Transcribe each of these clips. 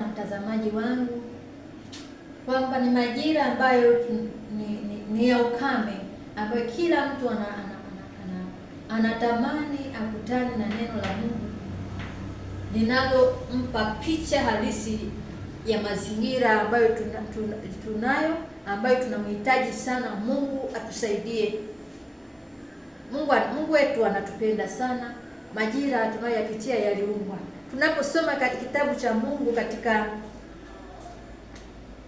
Mtazamaji wangu kwamba ni majira ambayo ni ya ukame, ambayo kila mtu anatamani akutane na neno la Mungu linalompa picha halisi ya mazingira ambayo tunayo, ambayo tunamhitaji sana. Mungu atusaidie. Mungu wetu anatupenda sana. Majira tunayoyapitia yaliumbwa. Tunaposoma katika kitabu cha Mungu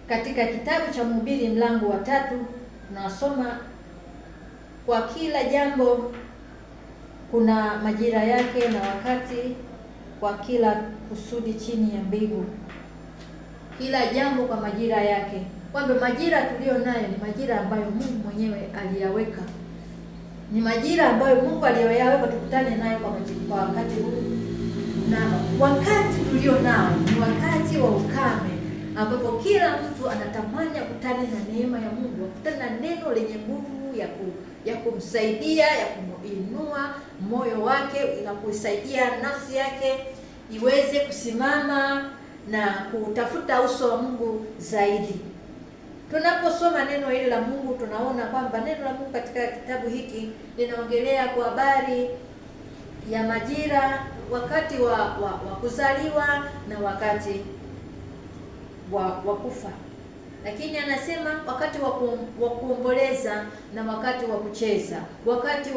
katika kitabu cha Mhubiri mlango wa 3, tunasoma kwa kila jambo kuna majira yake na wakati kwa kila kusudi chini ya mbingu. Kila jambo kwa majira yake. Kwamba majira tulio nayo ni majira ambayo Mungu mwenyewe aliyaweka. Ni majira ambayo Mungu aliyaweka tukutane nayo kwa wakati huu. Na wakati tulio nao ni wakati wa ukame, ambapo kila mtu anatamani akutane na neema ya Mungu, akutane na neno lenye nguvu ya kumsaidia, ya kumuinua moyo wake, na kuisaidia nafsi yake iweze kusimama na kutafuta uso wa Mungu zaidi. Tunaposoma neno hili la Mungu, tunaona kwamba neno la Mungu katika kitabu hiki linaongelea kwa habari ya majira, wakati wa kuzaliwa na wakati wa kufa. Lakini anasema wakati wa kuomboleza na wakati wa kucheza, wakati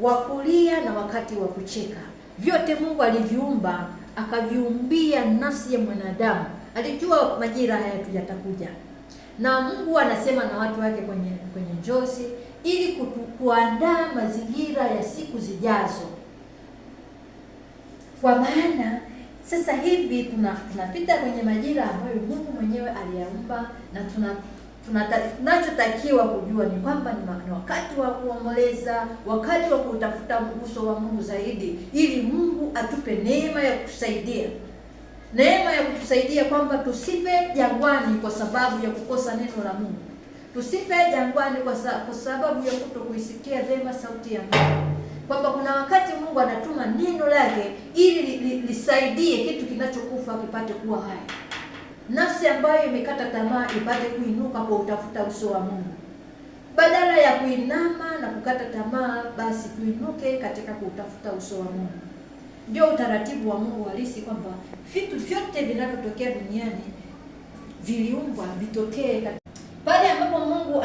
wa kulia na wakati wa kucheka. Vyote Mungu aliviumba, akaviumbia nafsi ya mwanadamu. Alijua majira haya yatakuja. Na Mungu anasema na watu wake kwenye njozi ili kuandaa mazingira ya siku zijazo. Kwa maana sasa hivi tunapita kwenye majira ambayo Mungu mwenyewe aliyaumba, na tunachotakiwa kujua ni kwamba ni wakati wa kuomboleza, wakati wa kutafuta uso wa Mungu zaidi, ili Mungu atupe neema ya kutusaidia. Neema ya kutusaidia kwamba tusife jangwani kwa sababu ya kukosa neno la Mungu. Tusife jangwani kwa sababu ya kutokuisikia vema sauti ya Mungu. Kwamba kuna wakati Mungu anatuma neno lake ili lisaidie kitu kinachokufa kipate kuwa hai. Nafsi ambayo imekata tamaa ipate kuinuka kwa utafuta uso wa Mungu. Badala ya kuinama na kukata tamaa, basi tuinuke katika kutafuta uso wa Mungu. Ndio utaratibu wa Mungu halisi, kwamba vitu vyote vinavyotokea duniani viliumbwa vitokee pale ambapo Mungu